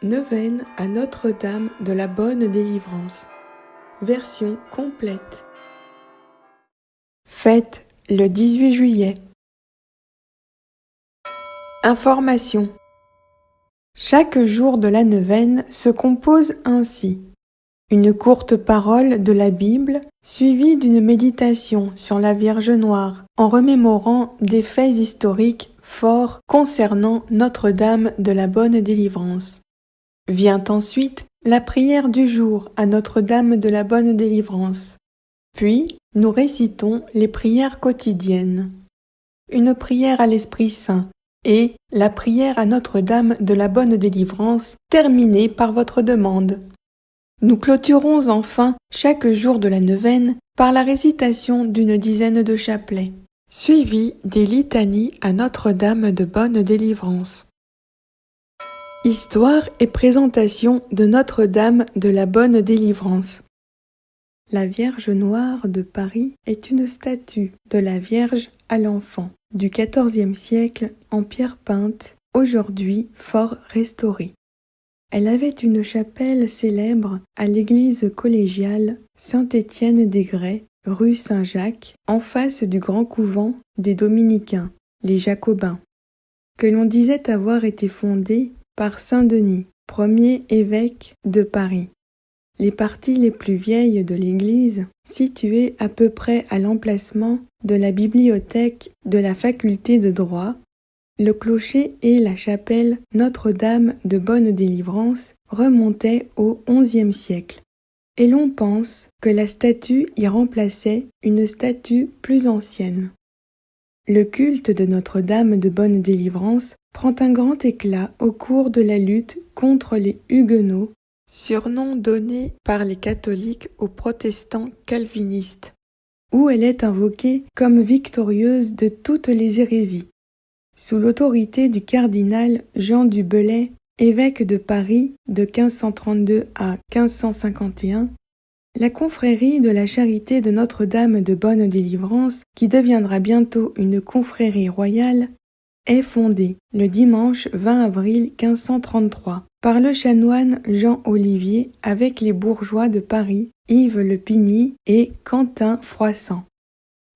Neuvaine à Notre-Dame de la Bonne Délivrance. Version complète. Fête le 18 juillet. Information. Chaque jour de la neuvaine se compose ainsi. Une courte parole de la Bible suivie d'une méditation sur la Vierge Noire en remémorant des faits historiques forts concernant Notre-Dame de la Bonne Délivrance. Vient ensuite la prière du jour à Notre-Dame de la Bonne Délivrance. Puis, nous récitons les prières quotidiennes. Une prière à l'Esprit Saint et la prière à Notre-Dame de la Bonne Délivrance terminée par votre demande. Nous clôturons enfin chaque jour de la neuvaine par la récitation d'une dizaine de chapelets, suivis des litanies à Notre-Dame de Bonne Délivrance. Histoire et présentation de Notre-Dame de la Bonne Délivrance. La Vierge Noire de Paris est une statue de la Vierge à l'Enfant du XIVe siècle en pierre peinte, aujourd'hui fort restaurée. Elle avait une chapelle célèbre à l'église collégiale Saint-Étienne-des-Grès, rue Saint-Jacques, en face du grand couvent des Dominicains, les Jacobins, que l'on disait avoir été fondée par Saint Denis, premier évêque de Paris. Les parties les plus vieilles de l'église, situées à peu près à l'emplacement de la bibliothèque de la faculté de droit, le clocher et la chapelle Notre-Dame de Bonne Délivrance remontaient au XIe siècle, et l'on pense que la statue y remplaçait une statue plus ancienne. Le culte de Notre-Dame de Bonne Délivrance prend un grand éclat au cours de la lutte contre les Huguenots, surnom donné par les catholiques aux protestants calvinistes, où elle est invoquée comme victorieuse de toutes les hérésies. Sous l'autorité du cardinal Jean du Bellay, évêque de Paris de 1532 à 1551, la confrérie de la Charité de Notre-Dame de Bonne Délivrance, qui deviendra bientôt une confrérie royale, est fondée le dimanche 20 avril 1533 par le chanoine Jean Olivier avec les bourgeois de Paris, Yves Le Pigny et Quentin Froissart.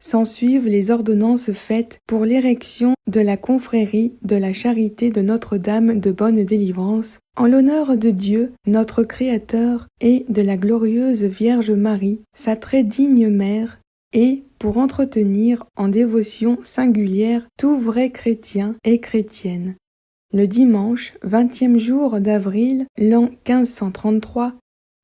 S'ensuivent les ordonnances faites pour l'érection de la confrérie de la Charité de Notre-Dame de Bonne Délivrance en l'honneur de Dieu, notre Créateur, et de la glorieuse Vierge Marie, sa très digne mère, et pour entretenir en dévotion singulière tout vrai chrétien et chrétienne. Le dimanche, 20e jour d'avril, l'an 1533,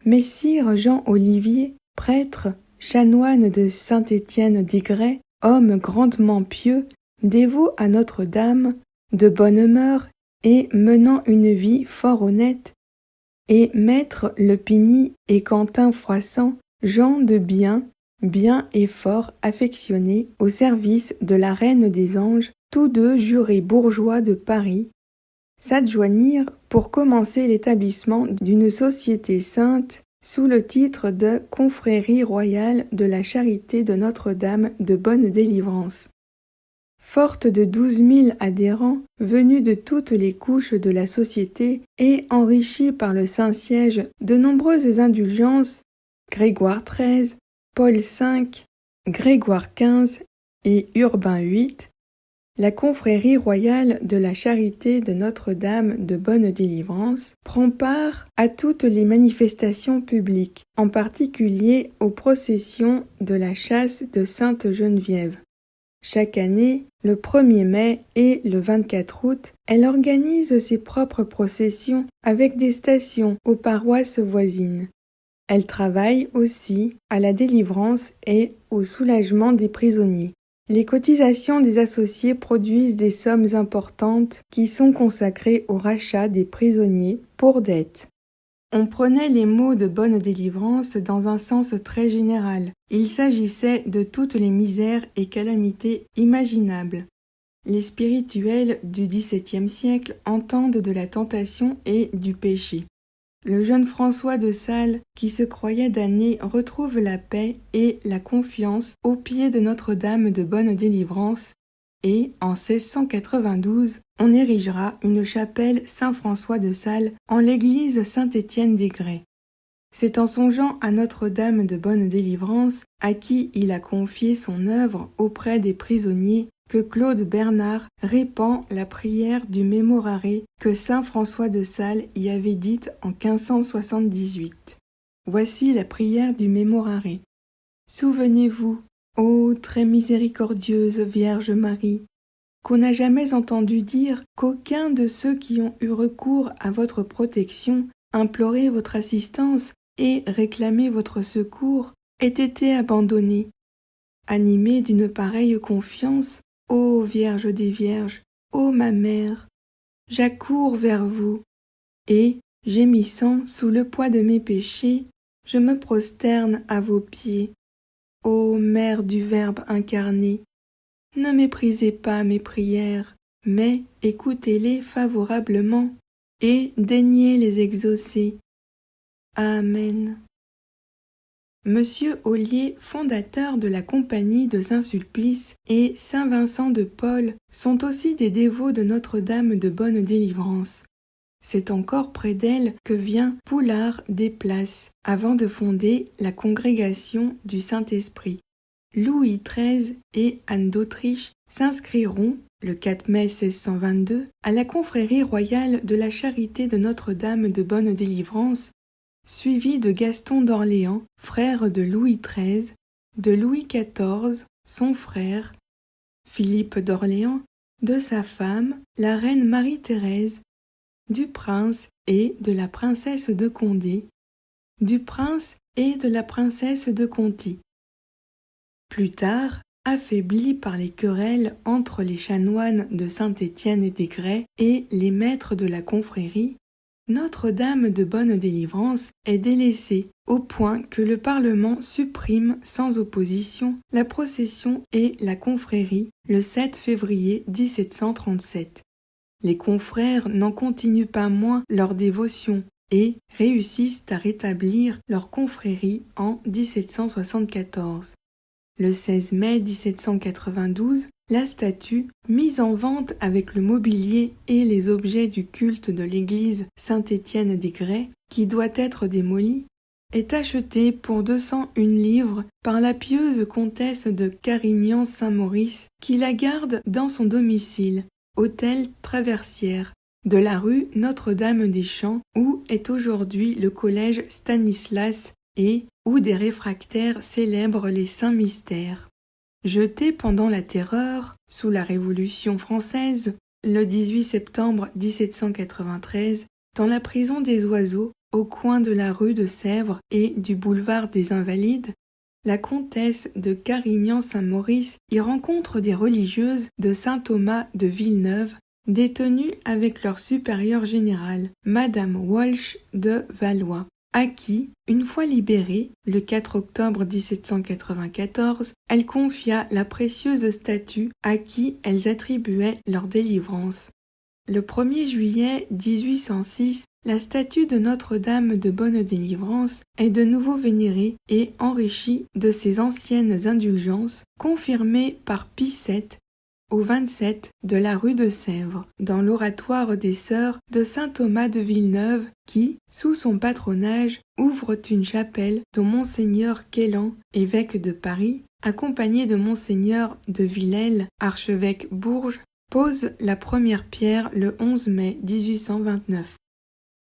Messire Jean Olivier, prêtre, chanoine de Saint-Étienne-des-Grès, homme grandement pieux, dévot à Notre-Dame, de bonne mœurs et menant une vie fort honnête, et maître Le Pigny et Quentin Froissart, gens de bien et fort affectionnés au service de la Reine des Anges, tous deux jurés bourgeois de Paris, s'adjoignirent pour commencer l'établissement d'une société sainte sous le titre de Confrérie royale de la Charité de Notre-Dame de Bonne Délivrance. Forte de 12 000 adhérents venus de toutes les couches de la société et enrichis par le Saint-Siège de nombreuses indulgences, Grégoire XIII, Paul V, Grégoire XV et Urbain VIII, la confrérie royale de la Charité de Notre-Dame de Bonne Délivrance prend part à toutes les manifestations publiques, en particulier aux processions de la chasse de Sainte-Geneviève. Chaque année, le 1er mai et le 24 août, elle organise ses propres processions avec des stations aux paroisses voisines. Elle travaille aussi à la délivrance et au soulagement des prisonniers. Les cotisations des associés produisent des sommes importantes qui sont consacrées au rachat des prisonniers pour dette. On prenait les mots de bonne délivrance dans un sens très général. Il s'agissait de toutes les misères et calamités imaginables. Les spirituels du XVIIe siècle entendent de la tentation et du péché. Le jeune François de Sales, qui se croyait damné, retrouve la paix et la confiance au pied de Notre-Dame de Bonne Délivrance et, en 1692, on érigera une chapelle Saint-François de Sales en l'église Saint-Étienne-des-Grès. C'est en songeant à Notre-Dame de Bonne Délivrance, à qui il a confié son œuvre auprès des prisonniers, que Claude Bernard répand la prière du Mémorare que saint François de Sales y avait dite en 1578. Voici la prière du Mémorare. Souvenez-vous, ô très miséricordieuse Vierge Marie, qu'on n'a jamais entendu dire qu'aucun de ceux qui ont eu recours à votre protection, imploré votre assistance et réclamé votre secours, ait été abandonné. Animé d'une pareille confiance, ô Vierge des Vierges, ô ma mère, j'accours vers vous, et, gémissant sous le poids de mes péchés, je me prosterne à vos pieds. Ô Mère du Verbe incarné, ne méprisez pas mes prières, mais écoutez-les favorablement, et daignez les exaucer. Amen. Monsieur Ollier, fondateur de la Compagnie de Saint-Sulpice, et Saint Vincent de Paul sont aussi des dévots de Notre-Dame de Bonne Délivrance. C'est encore près d'elle que vient Poulard des Places, avant de fonder la Congrégation du Saint-Esprit. Louis XIII et Anne d'Autriche s'inscriront, le 4 mai 1622, à la confrérie royale de la Charité de Notre-Dame de Bonne Délivrance, suivi de Gaston d'Orléans, frère de Louis XIII, de Louis XIV, son frère, Philippe d'Orléans, de sa femme, la reine Marie-Thérèse, du prince et de la princesse de Condé, du prince et de la princesse de Conti. Plus tard, affaibli par les querelles entre les chanoines de Saint-Étienne-des-Grès et les maîtres de la confrérie, Notre-Dame de Bonne Délivrance est délaissée au point que le Parlement supprime sans opposition la procession et la confrérie le 7 février 1737. Les confrères n'en continuent pas moins leur dévotion et réussissent à rétablir leur confrérie en 1774. Le 16 mai 1792, la statue, mise en vente avec le mobilier et les objets du culte de l'église Saint-Étienne-des-Grès, qui doit être démolie, est achetée pour 201 livres par la pieuse comtesse de Carignan-Saint-Maurice, qui la garde dans son domicile, hôtel Traversière, de la rue Notre-Dame-des-Champs, où est aujourd'hui le collège Stanislas et où des réfractaires célèbrent les saints mystères. Jetée pendant la Terreur, sous la Révolution française, le 18 septembre 1793, dans la prison des Oiseaux, au coin de la rue de Sèvres et du boulevard des Invalides, la comtesse de Carignan-Saint-Maurice y rencontre des religieuses de Saint-Thomas de Villeneuve, détenues avec leur supérieure générale, Madame Walsh de Valois, à qui, une fois libérée, le 4 octobre 1794, elle confia la précieuse statue à qui elles attribuaient leur délivrance. Le 1er juillet 1806, la statue de Notre-Dame de Bonne Délivrance est de nouveau vénérée et enrichie de ses anciennes indulgences, confirmées par Pie VII au 27 de la rue de Sèvres, dans l'oratoire des Sœurs de Saint-Thomas de Villeneuve, qui, sous son patronage, ouvrent une chapelle dont Monseigneur Quélan, évêque de Paris, accompagné de Monseigneur de Villèle, archevêque Bourges, pose la première pierre le 11 mai 1829.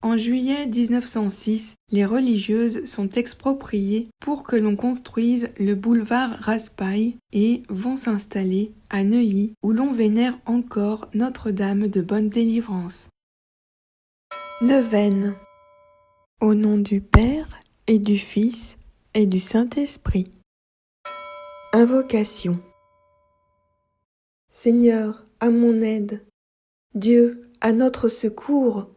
En juillet 1906, les religieuses sont expropriées pour que l'on construise le boulevard Raspail et vont s'installer à Neuilly où l'on vénère encore Notre-Dame de Bonne Délivrance. Neuvaine. Au nom du Père et du Fils et du Saint-Esprit. Invocation. Seigneur, à mon aide. Dieu, à notre secours.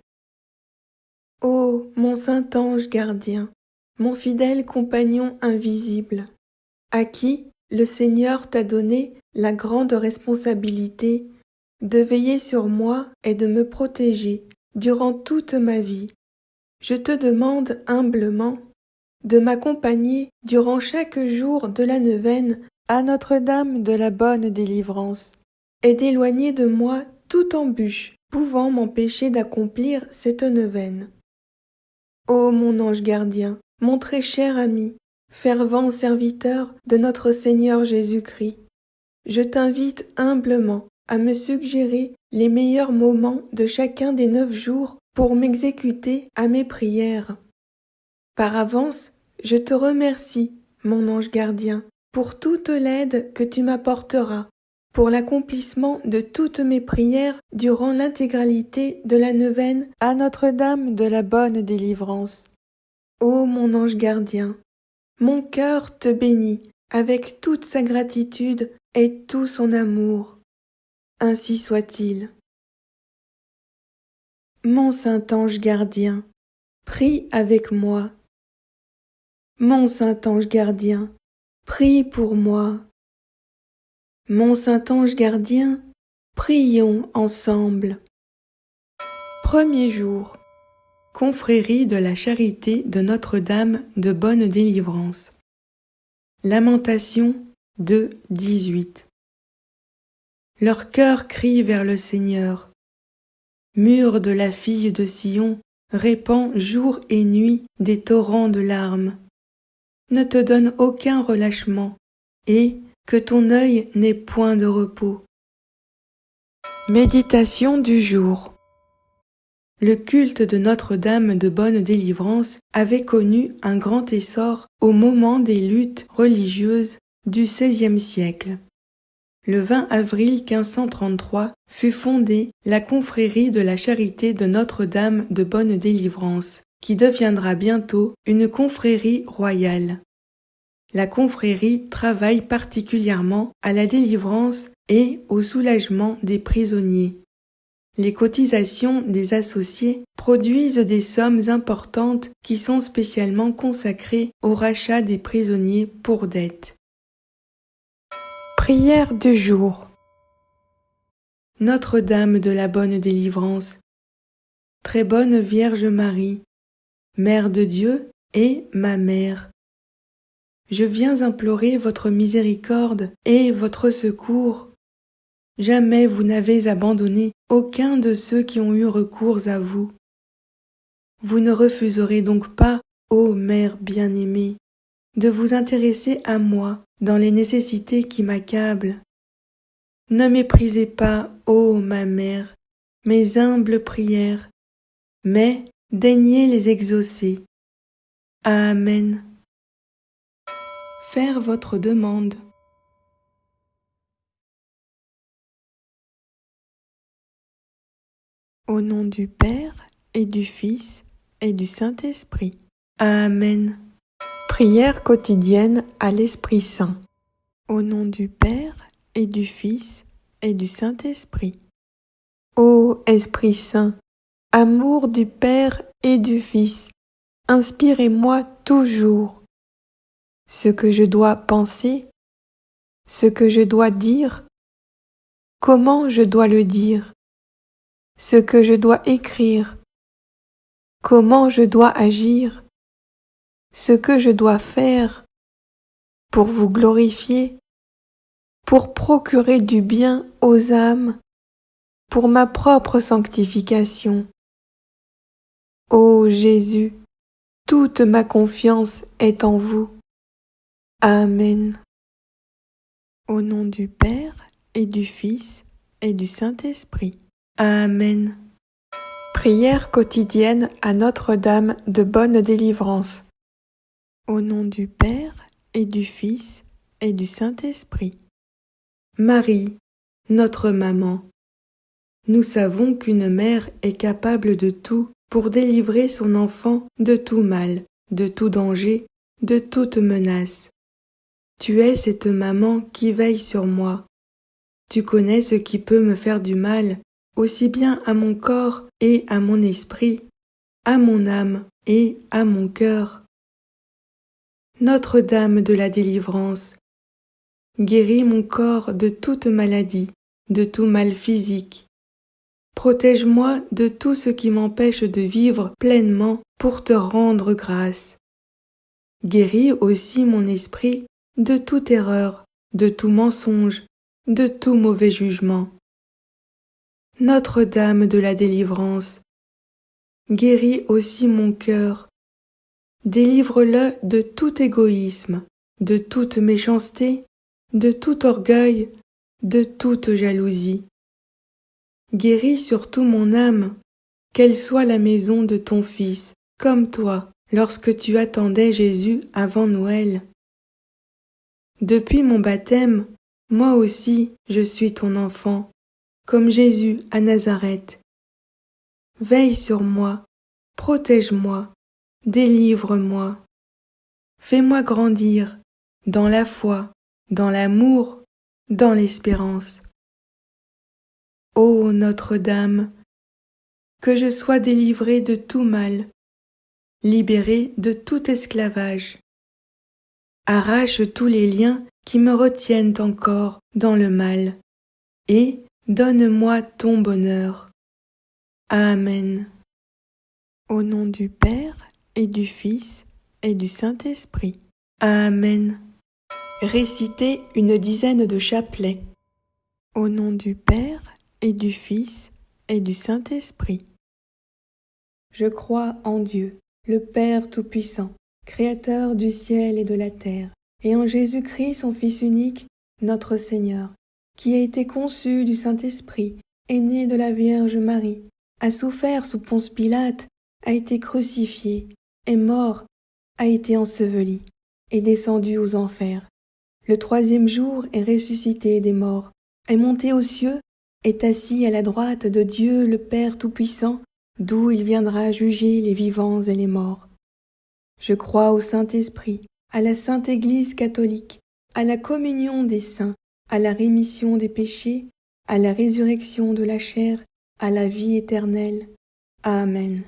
Ô mon saint ange gardien, mon fidèle compagnon invisible, à qui le Seigneur t'a donné la grande responsabilité de veiller sur moi et de me protéger durant toute ma vie, je te demande humblement de m'accompagner durant chaque jour de la neuvaine à Notre-Dame de la Bonne Délivrance et d'éloigner de moi toute embûche pouvant m'empêcher d'accomplir cette neuvaine. Ô mon ange gardien, mon très cher ami, fervent serviteur de notre Seigneur Jésus-Christ, je t'invite humblement à me suggérer les meilleurs moments de chacun des 9 jours pour m'exécuter à mes prières. Par avance, je te remercie, mon ange gardien, pour toute l'aide que tu m'apporteras, pour l'accomplissement de toutes mes prières durant l'intégralité de la neuvaine à Notre-Dame de la Bonne Délivrance. Ô mon ange gardien, mon cœur te bénit avec toute sa gratitude et tout son amour. Ainsi soit-il. Mon saint ange gardien, prie avec moi. Mon saint ange gardien, prie pour moi. Mon saint ange gardien, prions ensemble. Premier jour. Confrérie de la Charité de Notre-Dame de Bonne Délivrance. Lamentation 2:18. Leur cœur crie vers le Seigneur. Mur de la fille de Sion, répand jour et nuit des torrents de larmes. Ne te donne aucun relâchement, et que ton œil n'ait point de repos. Méditation du jour. Le culte de Notre-Dame de Bonne Délivrance avait connu un grand essor au moment des luttes religieuses du XVIe siècle. Le 20 avril 1533 fut fondée la confrérie de la Charité de Notre-Dame de Bonne Délivrance, qui deviendra bientôt une confrérie royale. La confrérie travaille particulièrement à la délivrance et au soulagement des prisonniers. Les cotisations des associés produisent des sommes importantes qui sont spécialement consacrées au rachat des prisonniers pour dette. Prière du jour. Notre-Dame de la Bonne Délivrance, très bonne Vierge Marie, Mère de Dieu et ma mère, je viens implorer votre miséricorde et votre secours. Jamais vous n'avez abandonné aucun de ceux qui ont eu recours à vous. Vous ne refuserez donc pas, ô Mère bien-aimée, de vous intéresser à moi dans les nécessités qui m'accablent. Ne méprisez pas, ô ma mère, mes humbles prières, mais daignez les exaucer. Amen. Faire votre demande. Au nom du Père et du Fils et du Saint-Esprit. Amen. Prière quotidienne à l'Esprit Saint. Au nom du Père et du Fils et du Saint-Esprit. Ô Esprit Saint, amour du Père et du Fils, inspirez-moi toujours ce que je dois penser, ce que je dois dire, comment je dois le dire, ce que je dois écrire, comment je dois agir, ce que je dois faire pour vous glorifier, pour procurer du bien aux âmes, pour ma propre sanctification. Ô Jésus, toute ma confiance est en vous. Amen. Au nom du Père et du Fils et du Saint-Esprit. Amen. Prière quotidienne à Notre-Dame de Bonne Délivrance. Au nom du Père et du Fils et du Saint-Esprit. Marie, notre maman, nous savons qu'une mère est capable de tout pour délivrer son enfant de tout mal, de tout danger, de toute menace. Tu es cette maman qui veille sur moi. Tu connais ce qui peut me faire du mal, aussi bien à mon corps et à mon esprit, à mon âme et à mon cœur. Notre-Dame de la délivrance, guéris mon corps de toute maladie, de tout mal physique. Protège-moi de tout ce qui m'empêche de vivre pleinement pour te rendre grâce. Guéris aussi mon esprit de toute erreur, de tout mensonge, de tout mauvais jugement. Notre-Dame de la délivrance, guéris aussi mon cœur. Délivre-le de tout égoïsme, de toute méchanceté, de tout orgueil, de toute jalousie. Guéris surtout mon âme, qu'elle soit la maison de ton Fils, comme toi, lorsque tu attendais Jésus avant Noël. Depuis mon baptême, moi aussi je suis ton enfant, comme Jésus à Nazareth. Veille sur moi, protège-moi, délivre-moi. Fais-moi grandir dans la foi, dans l'amour, dans l'espérance. Ô Notre-Dame, que je sois délivrée de tout mal, libérée de tout esclavage. Arrache tous les liens qui me retiennent encore dans le mal, et donne-moi ton bonheur. Amen. Au nom du Père et du Fils et du Saint-Esprit. Amen. Récitez une dizaine de chapelets. Au nom du Père et du Fils et du Saint-Esprit. Je crois en Dieu, le Père Tout-Puissant, Créateur du ciel et de la terre, et en Jésus-Christ, son Fils unique, notre Seigneur, qui a été conçu du Saint-Esprit, est né de la Vierge Marie, a souffert sous Ponce Pilate, a été crucifié, est mort, a été enseveli, est descendu aux enfers. Le troisième jour est ressuscité des morts, est monté aux cieux, est assis à la droite de Dieu le Père Tout-Puissant, d'où il viendra juger les vivants et les morts. Je crois au Saint-Esprit, à la Sainte Église catholique, à la communion des saints, à la rémission des péchés, à la résurrection de la chair, à la vie éternelle. Amen.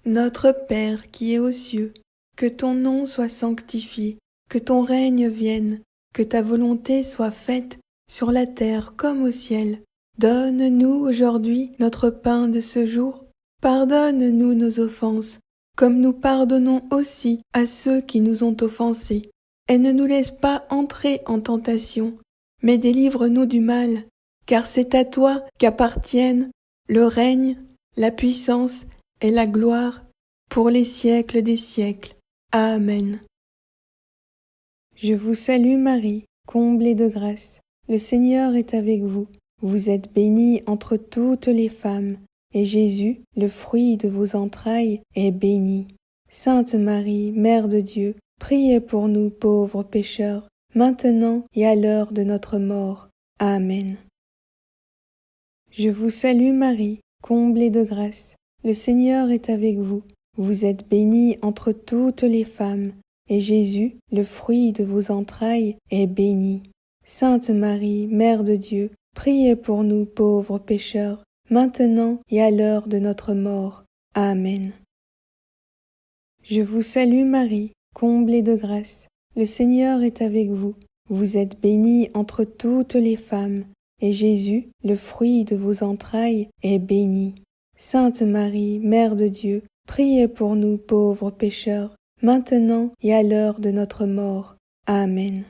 Notre Père qui es aux cieux, que ton nom soit sanctifié, que ton règne vienne, que ta volonté soit faite sur la terre comme au ciel. Donne-nous aujourd'hui notre pain de ce jour. Pardonne-nous nos offenses, comme nous pardonnons aussi à ceux qui nous ont offensés. Et ne nous laisse pas entrer en tentation, mais délivre-nous du mal, car c'est à toi qu'appartiennent le règne, la puissance et la gloire pour les siècles des siècles. Amen. Je vous salue Marie, comblée de grâce. Le Seigneur est avec vous. Vous êtes bénie entre toutes les femmes, et Jésus, le fruit de vos entrailles, est béni. Sainte Marie, Mère de Dieu, priez pour nous pauvres pécheurs, maintenant et à l'heure de notre mort. Amen. Je vous salue Marie, comblée de grâce. Le Seigneur est avec vous. Vous êtes bénie entre toutes les femmes, et Jésus, le fruit de vos entrailles, est béni. Sainte Marie, Mère de Dieu, priez pour nous pauvres pécheurs, maintenant et à l'heure de notre mort. Amen. Je vous salue Marie, comblée de grâce. Le Seigneur est avec vous. Vous êtes bénie entre toutes les femmes, et Jésus, le fruit de vos entrailles, est béni. Sainte Marie, Mère de Dieu, priez pour nous pauvres pécheurs, maintenant et à l'heure de notre mort. Amen.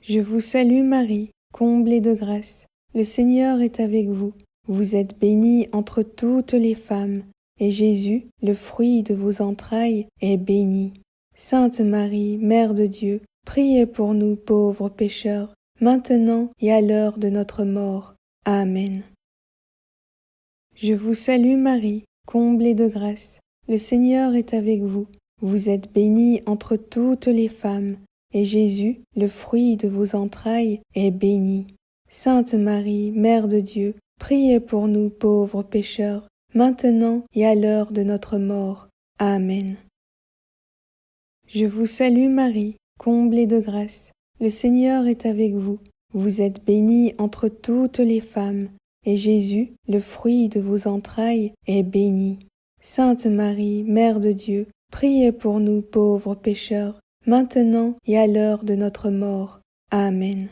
Je vous salue Marie, comblée de grâce. Le Seigneur est avec vous. Vous êtes bénie entre toutes les femmes, et Jésus, le fruit de vos entrailles, est béni. Sainte Marie, Mère de Dieu, priez pour nous pauvres pécheurs, maintenant et à l'heure de notre mort. Amen. Je vous salue Marie, comblée de grâce. Le Seigneur est avec vous. Vous êtes bénie entre toutes les femmes, et Jésus, le fruit de vos entrailles, est béni. Sainte Marie, Mère de Dieu, priez pour nous pauvres pécheurs, maintenant et à l'heure de notre mort. Amen. Je vous salue Marie, comblée de grâce. Le Seigneur est avec vous. Vous êtes bénie entre toutes les femmes, et Jésus, le fruit de vos entrailles, est béni. Sainte Marie, Mère de Dieu, priez pour nous pauvres pécheurs, maintenant et à l'heure de notre mort. Amen.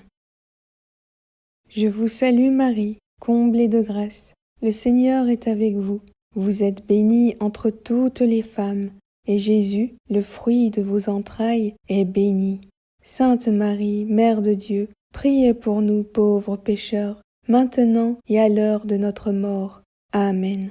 Je vous salue Marie, comblée de grâce. Le Seigneur est avec vous. Vous êtes bénie entre toutes les femmes, et Jésus, le fruit de vos entrailles, est béni. Sainte Marie, Mère de Dieu, priez pour nous pauvres pécheurs, maintenant et à l'heure de notre mort. Amen.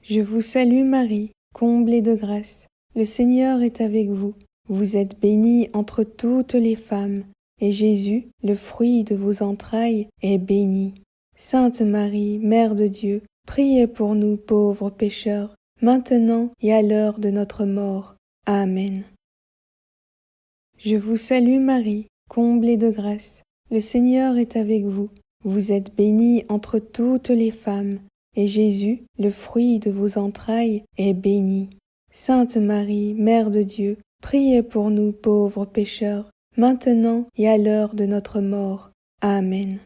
Je vous salue Marie, comblée de grâce. Le Seigneur est avec vous. Vous êtes bénie entre toutes les femmes, et Jésus, le fruit de vos entrailles, est béni. Sainte Marie, Mère de Dieu, priez pour nous pauvres pécheurs, maintenant et à l'heure de notre mort. Amen. Je vous salue Marie, comblée de grâce. Le Seigneur est avec vous. Vous êtes bénie entre toutes les femmes, et Jésus, le fruit de vos entrailles, est béni. Sainte Marie, Mère de Dieu, priez pour nous pauvres pécheurs, maintenant et à l'heure de notre mort. Amen.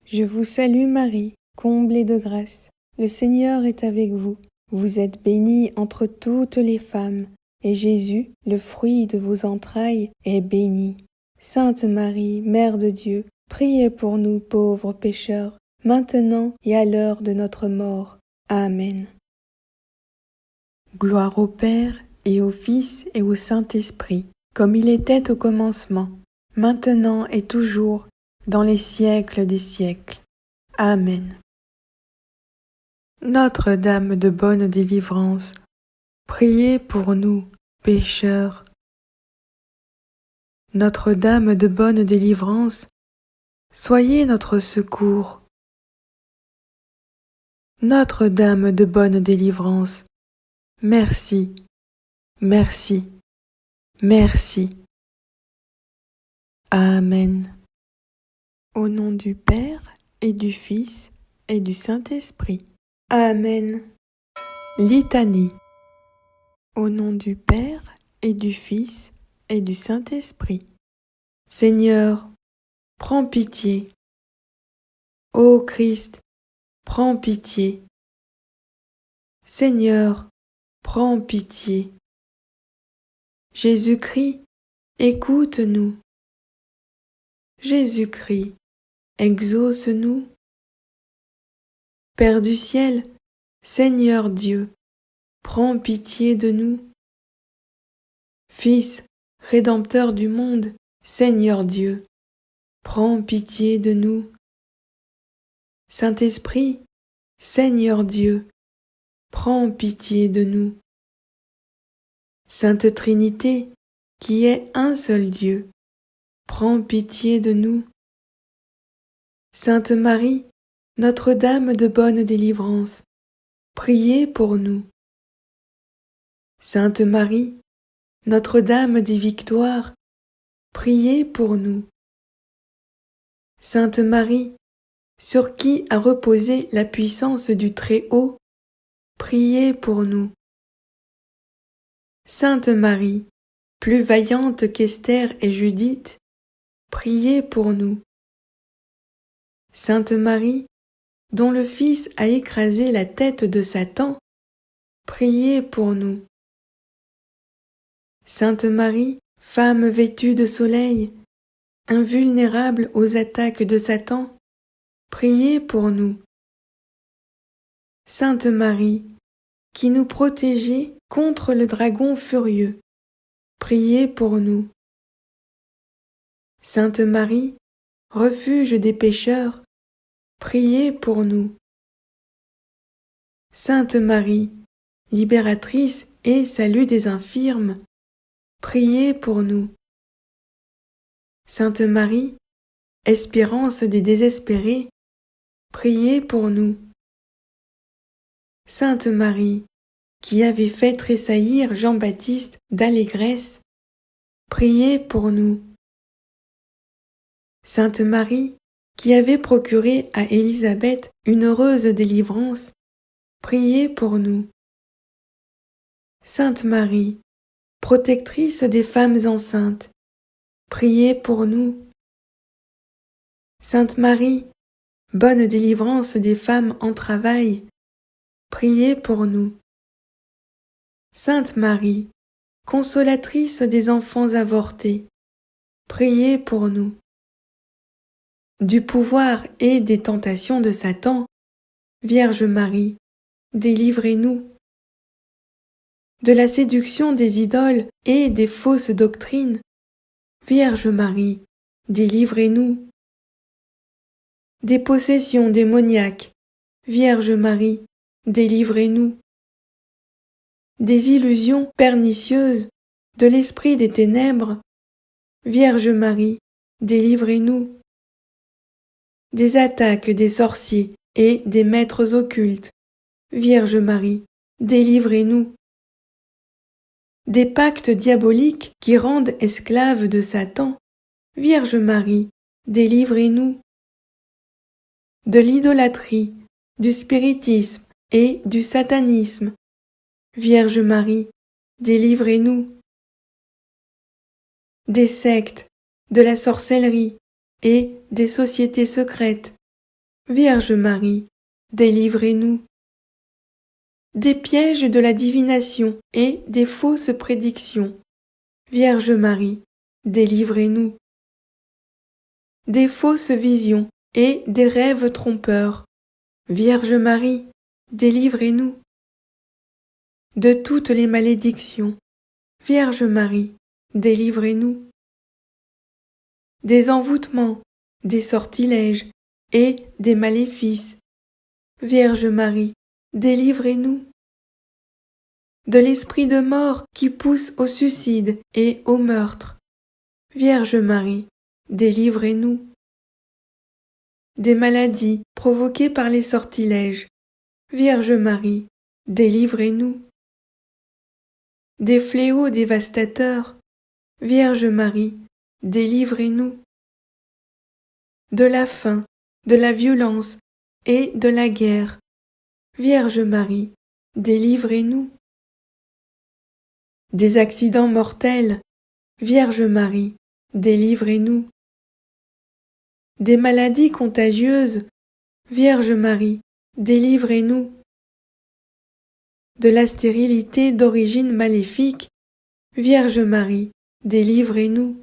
Je vous salue Marie, comblée de grâce. Le Seigneur est avec vous. Vous êtes bénie entre toutes les femmes, et Jésus, le fruit de vos entrailles, est béni. Sainte Marie, Mère de Dieu, priez pour nous pauvres pécheurs, maintenant et à l'heure de notre mort. Amen. Gloire au Père, et au Fils, et au Saint-Esprit, comme il était au commencement, maintenant et toujours, dans les siècles des siècles. Amen. Notre-Dame de bonne délivrance, priez pour nous, pécheurs. Notre-Dame de bonne délivrance, soyez notre secours. Notre-Dame de bonne délivrance, merci, merci, merci. Amen. Au nom du Père et du Fils et du Saint-Esprit. Amen. Litanie. Au nom du Père et du Fils et du Saint-Esprit. Seigneur, prends pitié. Ô Christ, prends pitié. Seigneur, prends pitié. Jésus-Christ, écoute-nous. Jésus-Christ, exauce-nous. Père du ciel, Seigneur Dieu, prends pitié de nous. Fils, Rédempteur du monde, Seigneur Dieu, prends pitié de nous. Saint-Esprit, Seigneur Dieu, prends pitié de nous. Sainte Trinité, qui est un seul Dieu, prends pitié de nous. Sainte Marie, Notre-Dame de bonne délivrance, priez pour nous. Sainte Marie, Notre-Dame des victoires, priez pour nous. Sainte Marie, sur qui a reposé la puissance du Très-Haut, priez pour nous. Sainte Marie, plus vaillante qu'Esther et Judith, priez pour nous. Sainte Marie, dont le Fils a écrasé la tête de Satan, priez pour nous. Sainte Marie, femme vêtue de soleil, invulnérable aux attaques de Satan, priez pour nous. Sainte Marie, qui nous protégez contre le dragon furieux, priez pour nous. Sainte Marie, refuge des pécheurs, priez pour nous. Sainte Marie, libératrice et salut des infirmes, priez pour nous. Sainte Marie, espérance des désespérés, priez pour nous. Sainte Marie, qui avait fait tressaillir Jean-Baptiste d'allégresse, priez pour nous. Sainte Marie, qui avait procuré à Élisabeth une heureuse délivrance, priez pour nous. Sainte Marie, protectrice des femmes enceintes, priez pour nous. Sainte Marie, bonne délivrance des femmes en travail, priez pour nous. Sainte Marie, consolatrice des enfants avortés, priez pour nous. Du pouvoir et des tentations de Satan, Vierge Marie, délivrez-nous. De la séduction des idoles et des fausses doctrines, Vierge Marie, délivrez-nous. Des possessions démoniaques, Vierge Marie, délivrez-nous. Des illusions pernicieuses de l'esprit des ténèbres, Vierge Marie, délivrez-nous. Des attaques des sorciers et des maîtres occultes, Vierge Marie, délivrez-nous. Des pactes diaboliques qui rendent esclaves de Satan, Vierge Marie, délivrez-nous. De l'idolâtrie, du spiritisme et du satanisme, Vierge Marie, délivrez-nous. Des sectes, de la sorcellerie et des sociétés secrètes, Vierge Marie, délivrez-nous. Des pièges de la divination et des fausses prédictions, Vierge Marie, délivrez-nous. Des fausses visions et des rêves trompeurs, Vierge Marie, délivrez-nous. De toutes les malédictions, Vierge Marie, délivrez-nous. Des envoûtements, des sortilèges et des maléfices, Vierge Marie, délivrez-nous. De l'esprit de mort qui pousse au suicide et au meurtre, Vierge Marie, délivrez-nous. Des maladies provoquées par les sortilèges, Vierge Marie, délivrez-nous. Des fléaux dévastateurs, Vierge Marie, délivrez-nous. De la faim, de la violence et de la guerre, Vierge Marie, délivrez-nous. Des accidents mortels, Vierge Marie, délivrez-nous. Des maladies contagieuses, Vierge Marie, délivrez-nous. De la stérilité d'origine maléfique, Vierge Marie, délivrez-nous.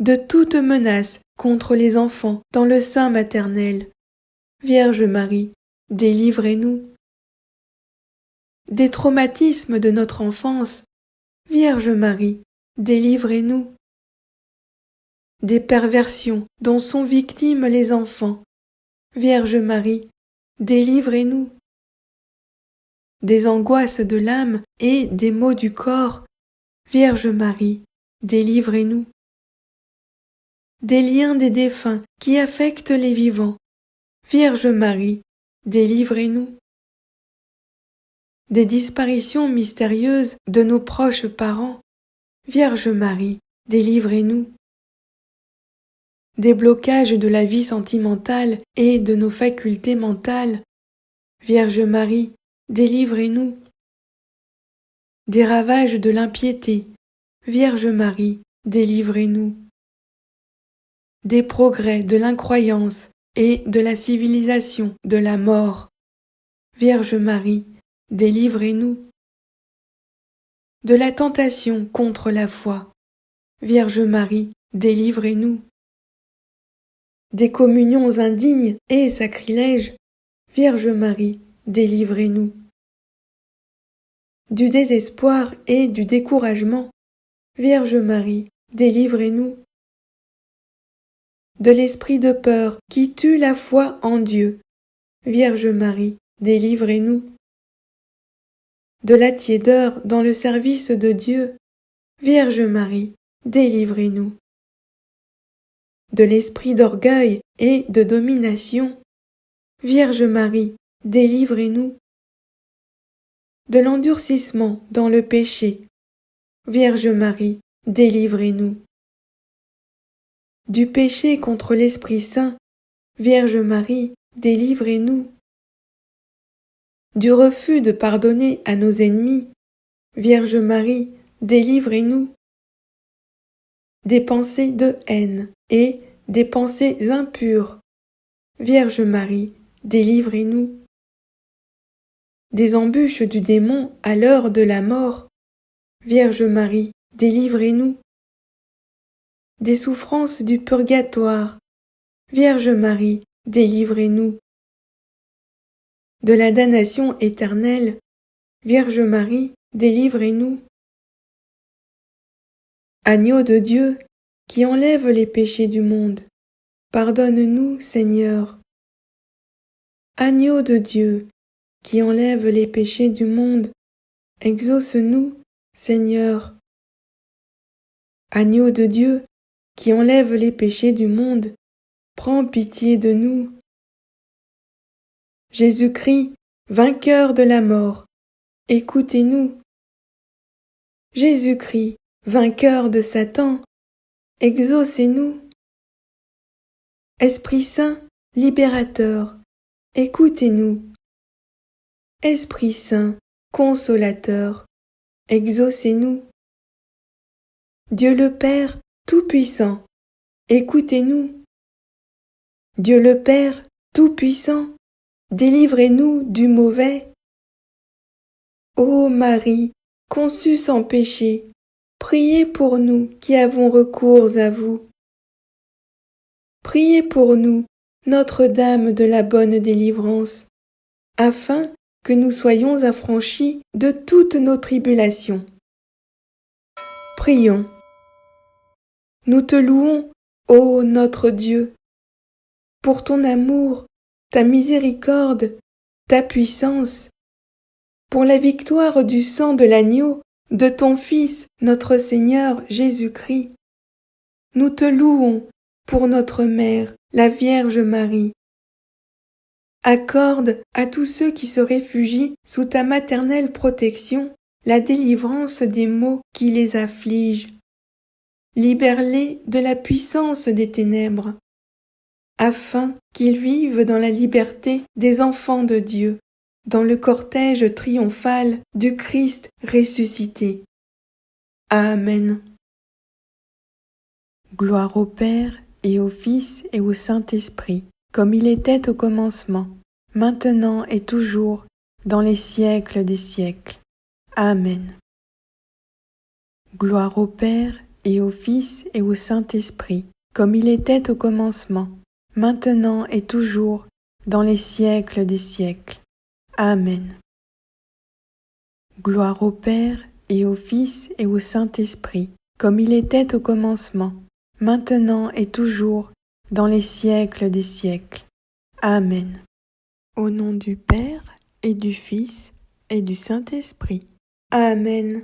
De toute menace contre les enfants dans le sein maternel, Vierge Marie, délivrez-nous. Des traumatismes de notre enfance, Vierge Marie, délivrez-nous. Des perversions dont sont victimes les enfants, Vierge Marie, délivrez-nous. Des angoisses de l'âme et des maux du corps, Vierge Marie, délivrez-nous. Des liens des défunts qui affectent les vivants, Vierge Marie, délivrez-nous. Des disparitions mystérieuses de nos proches parents, Vierge Marie, délivrez-nous. Des blocages de la vie sentimentale et de nos facultés mentales, Vierge Marie, délivrez-nous. Des ravages de l'impiété, Vierge Marie, délivrez-nous. Des progrès de l'incroyance et de la civilisation de la mort, Vierge Marie, délivrez-nous. De la tentation contre la foi, Vierge Marie, délivrez-nous. Des communions indignes et sacrilèges, Vierge Marie, délivrez-nous. Du désespoir et du découragement, Vierge Marie, délivrez-nous. De l'esprit de peur qui tue la foi en Dieu, Vierge Marie, délivrez-nous. De la tiédeur dans le service de Dieu, Vierge Marie, délivrez-nous. De l'esprit d'orgueil et de domination, Vierge Marie, délivrez-nous. De l'endurcissement dans le péché, Vierge Marie, délivrez-nous. Du péché contre l'Esprit Saint, Vierge Marie, délivrez-nous. Du refus de pardonner à nos ennemis, Vierge Marie, délivrez-nous. Des pensées de haine et des pensées impures, Vierge Marie, délivrez-nous. Des embûches du démon à l'heure de la mort, Vierge Marie, délivrez-nous. Des souffrances du purgatoire, Vierge Marie, délivrez-nous. De la damnation éternelle, Vierge Marie, délivrez-nous. Agneau de Dieu, qui enlève les péchés du monde, pardonne-nous, Seigneur. Agneau de Dieu, qui enlève les péchés du monde, exauce-nous, Seigneur. Agneau de Dieu, qui enlève les péchés du monde, prends pitié de nous. Jésus-Christ, vainqueur de la mort, écoutez-nous. Jésus-Christ, vainqueur de Satan, exaucez-nous. Esprit Saint, libérateur, écoutez-nous. Esprit Saint, consolateur, exaucez-nous. Dieu le Père Tout-Puissant, écoutez-nous. Dieu le Père Tout-Puissant, délivrez-nous du mauvais. Ô Marie, conçue sans péché, priez pour nous qui avons recours à vous. Priez pour nous, Notre-Dame de la bonne délivrance, afin que nous soyons affranchis de toutes nos tribulations. Prions. Nous te louons, ô notre Dieu, pour ton amour, ta miséricorde, ta puissance, pour la victoire du sang de l'agneau, de ton Fils, notre Seigneur Jésus-Christ. Nous te louons pour notre Mère, la Vierge Marie. Accorde à tous ceux qui se réfugient sous ta maternelle protection la délivrance des maux qui les affligent. Libère-les de la puissance des ténèbres, afin qu'ils vivent dans la liberté des enfants de Dieu, dans le cortège triomphal du Christ ressuscité. Amen. Gloire au Père et au Fils et au Saint-Esprit, comme il était au commencement, maintenant et toujours, dans les siècles des siècles. Amen. Gloire au Père et au Fils et au Saint-Esprit, comme il était au commencement, maintenant et toujours, dans les siècles des siècles. Amen. Gloire au Père et au Fils et au Saint-Esprit, comme il était au commencement, maintenant et toujours, dans les siècles des siècles. Amen. Au nom du Père et du Fils et du Saint-Esprit. Amen.